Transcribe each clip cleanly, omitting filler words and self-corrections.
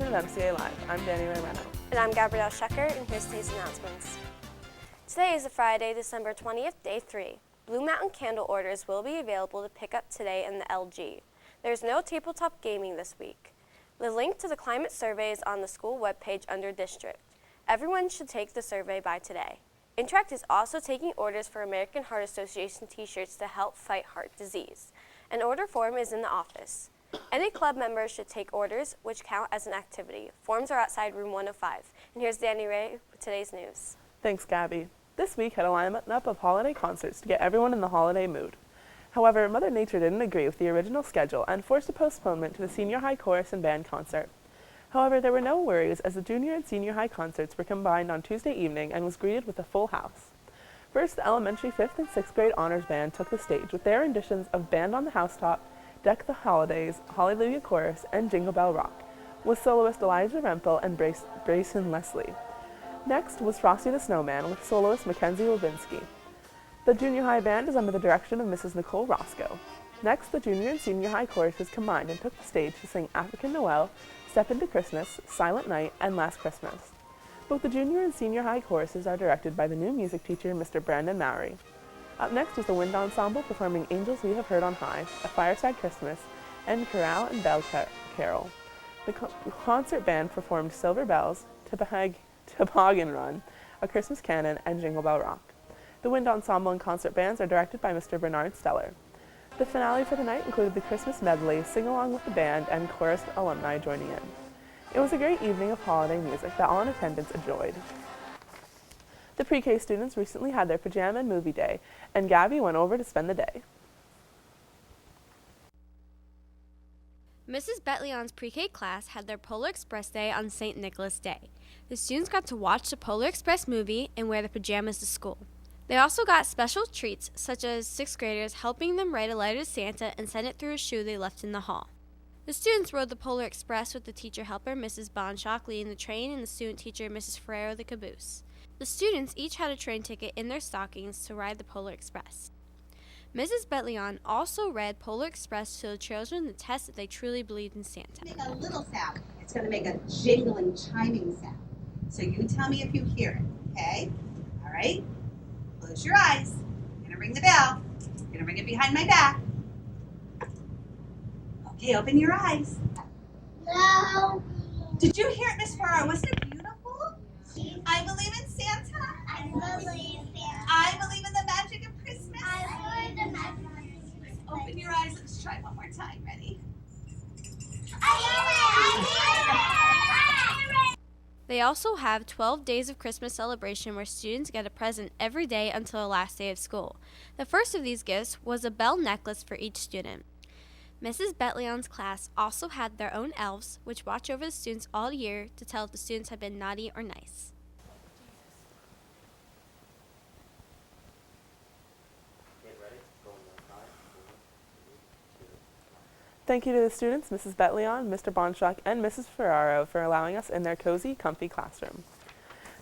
of MCA Live. I'm Danny Romano. And I'm Gabrielle Schecker, and here's today's announcements. Today is a Friday, December 20th, Day 3. Blue Mountain candle orders will be available to pick up today in the LG. There's no tabletop gaming this week. The link to the climate survey is on the school webpage under District. Everyone should take the survey by today. Interact is also taking orders for American Heart Association t-shirts to help fight heart disease. An order form is in the office. Any club members should take orders, which count as an activity. Forms are outside room 105. And here's Danny Ray with today's news. Thanks, Gabby. This week had a lineup of holiday concerts to get everyone in the holiday mood. However, Mother Nature didn't agree with the original schedule and forced a postponement to the senior high chorus and band concert. However, there were no worries as the junior and senior high concerts were combined on Tuesday evening and was greeted with a full house. First, the elementary 5th and 6th grade honors band took the stage with their renditions of Band on the Housetop, Deck the Holidays, Hallelujah Chorus, and Jingle Bell Rock, with soloist Elijah Rempel and Brayson Leslie. Next was Frosty the Snowman with soloist Mackenzie Levinsky. The junior high band is under the direction of Mrs. Nicole Roscoe. Next, the junior and senior high choruses combined and took the stage to sing African Noel, Step Into Christmas, Silent Night, and Last Christmas. Both the junior and senior high choruses are directed by the new music teacher, Mr. Brandon Mowry. Up next was the Wind Ensemble performing Angels We Have Heard on High, A Fireside Christmas, and Chorale and Bell Carol. The concert band performed Silver Bells, Toboggan Run, A Christmas Canon, and Jingle Bell Rock. The Wind Ensemble and concert bands are directed by Mr. Bernard Steller. The finale for the night included the Christmas medley, sing-along with the band, and chorus alumni joining in. It was a great evening of holiday music that all in attendance enjoyed. The PreK students recently had their pajama and movie day, and Gabby went over to spend the day. Mrs. Betleon's PreK class had their Polar Express Day on St. Nicholas Day. The students got to watch the Polar Express movie and wear their pajamas to school. They also got special treats, such as 6th graders helping them write a letter to Santa and send it through a shoe they left in the hall. The students rode the Polar Express with the teacher helper, Mrs. Bonshock, leading the train, and the student teacher, Mrs. Ferrero, the caboose. The students each had a train ticket in their stockings to ride the Polar Express. Mrs. Betleon also read Polar Express to the children to test if they truly believed in Santa. Make a little sound. It's going to make a jingling, chiming sound. So you tell me if you hear it, okay? All right? Close your eyes. I'm going to ring the bell. I'm going to ring it behind my back. Okay, open your eyes. No. Did you hear it, Miss Farrar? Wasn't it beautiful? I believe in Santa. I believe in Santa. I believe in the magic of Christmas. I believe in the magic of Christmas. Open your eyes. Let's try one more time. Ready? I hear it. They also have 12 days of Christmas celebration where students get a present every day until the last day of school. The first of these gifts was a bell necklace for each student. Mrs. Betleon's class also had their own elves, which watch over the students all year to tell if the students have been naughty or nice. Thank you to the students, Mrs. Betleon, Mr. Bonshock, and Mrs. Ferraro for allowing us in their cozy, comfy classroom.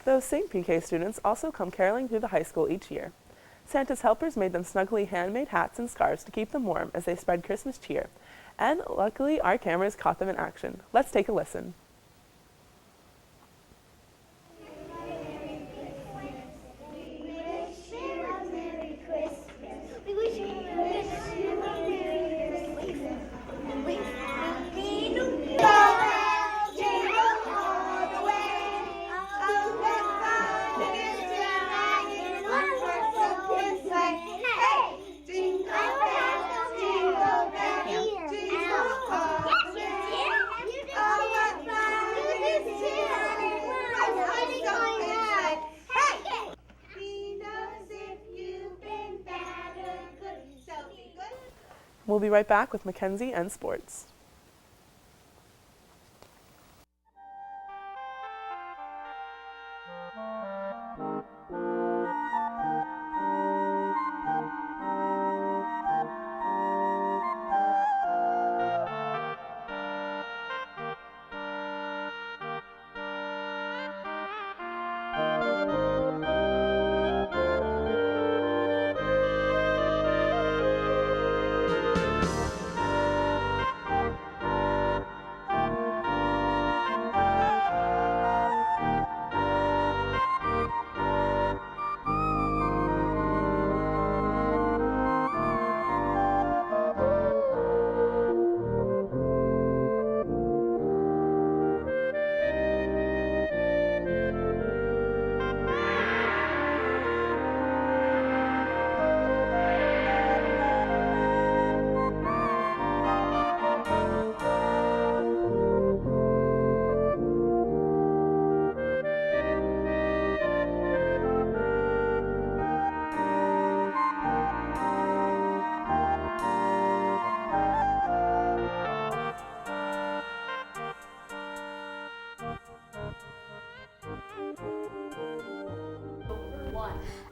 Those same PK students also come caroling through the high school each year. Santa's helpers made them snuggly handmade hats and scarves to keep them warm as they spread Christmas cheer. And luckily, our cameras caught them in action. Let's take a listen. We'll be right back with Mackenzie and sports.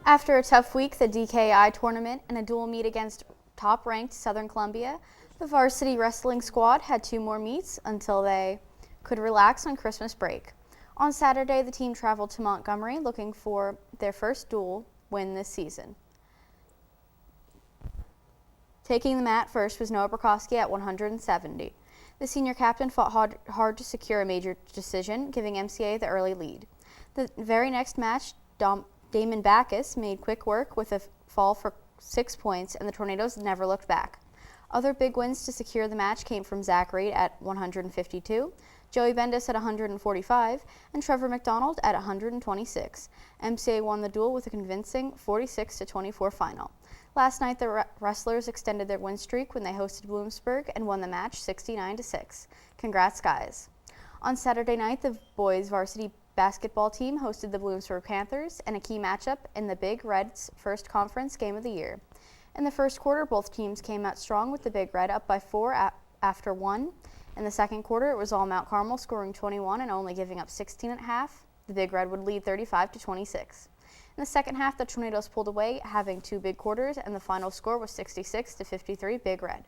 After a tough week, the DKI tournament, and a dual meet against top-ranked Southern Columbia, the varsity wrestling squad had 2 more meets until they could relax on Christmas break. On Saturday, the team traveled to Montgomery looking for their first dual win this season. Taking the mat first was Noah Brokowski at 170. The senior captain fought hard to secure a major decision, giving MCA the early lead. The very next match, Damon Backus made quick work with a fall for 6 points, and the Tornadoes never looked back. Other big wins to secure the match came from Zach Reed at 152, Joey Bendis at 145, and Trevor McDonald at 126. MCA won the duel with a convincing 46-24 final. Last night, the wrestlers extended their win streak when they hosted Bloomsburg and won the match 69-6. Congrats, guys. On Saturday night, the boys varsity basketball team hosted the Bloomsburg Panthers in a key matchup in the Big Red's first conference game of the year. In the first quarter, both teams came out strong with the Big Red up by 4 after 1. In the second quarter, it was all Mount Carmel scoring 21 and only giving up 16 at half. The Big Red would lead 35-26. In the second half, the Tornadoes pulled away, having 2 big quarters, and the final score was 66-53 Big Red.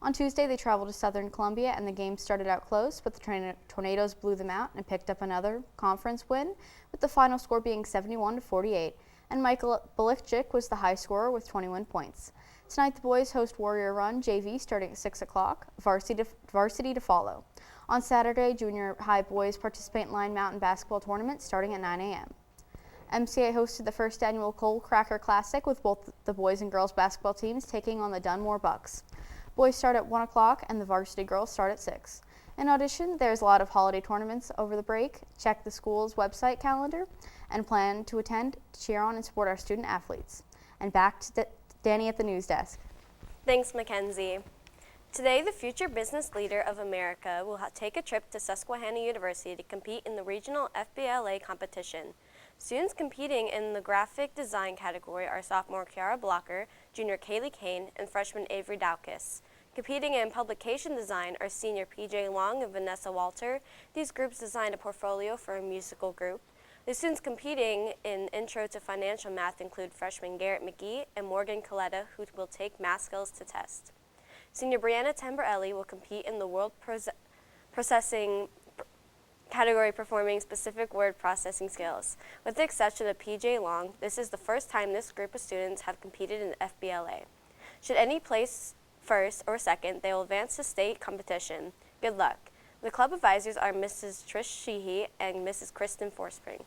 On Tuesday, they traveled to Southern Columbia, and the game started out close, but the Tornadoes blew them out and picked up another conference win, with the final score being 71-48, and Michael Belichick was the high scorer with 21 points. Tonight, the boys host Warrior Run JV starting at 6 o'clock, varsity to follow. On Saturday, junior high boys participate in Line Mountain basketball tournament starting at 9 a.m. MCA hosted the first annual Coal Cracker Classic with both the boys and girls basketball teams taking on the Dunmore Bucks. Boys start at 1 o'clock and the varsity girls start at 6. In addition, there's a lot of holiday tournaments over the break. Check the school's website calendar and plan to attend, cheer on, and support our student athletes. And back to Danny at the news desk. Thanks, Mackenzie. Today, the future business leader of America will take a trip to Susquehanna University to compete in the regional FBLA competition. Students competing in the graphic design category are sophomore Kiara Blocker, junior Kaylee Kane, and freshman Avery Dowkis. Competing in publication design are senior PJ Long and Vanessa Walter. These groups designed a portfolio for a musical group. The students competing in Intro to Financial Math include freshman Garrett McGee and Morgan Coletta, who will take math skills to test. Senior Brianna Tamborelli will compete in the word processing category, performing specific word processing skills. With the exception of PJ Long, this is the first time this group of students have competed in the FBLA. Should any place first or second, they will advance to state competition. Good luck. The club advisors are Mrs. Trish Sheehy and Mrs. Kristen Forspring.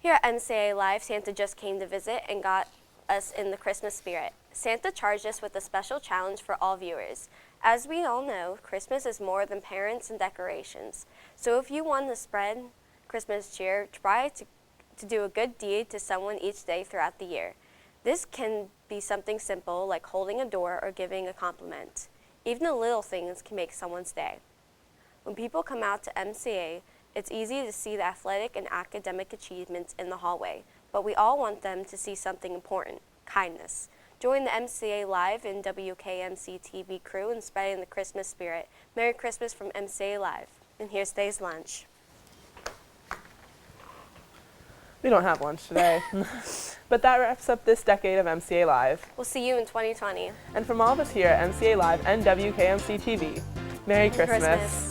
Here at MCA Live, Santa just came to visit and got us in the Christmas spirit. Santa charged us with a special challenge for all viewers. As we all know, Christmas is more than parents and decorations. So if you want to spread Christmas cheer, try to do a good deed to someone each day throughout the year. This can be something simple like holding a door or giving a compliment. Even the little things can make someone's day. When people come out to MCA, it's easy to see the athletic and academic achievements in the hallway, but we all want them to see something important, kindness. Join the MCA Live and WKMC TV crew in spreading the Christmas spirit. Merry Christmas from MCA Live. And here's today's lunch. We don't have lunch today. But that wraps up this decade of MCA Live. We'll see you in 2020. And from all of us here at MCA Live and WKMC TV, Merry Christmas.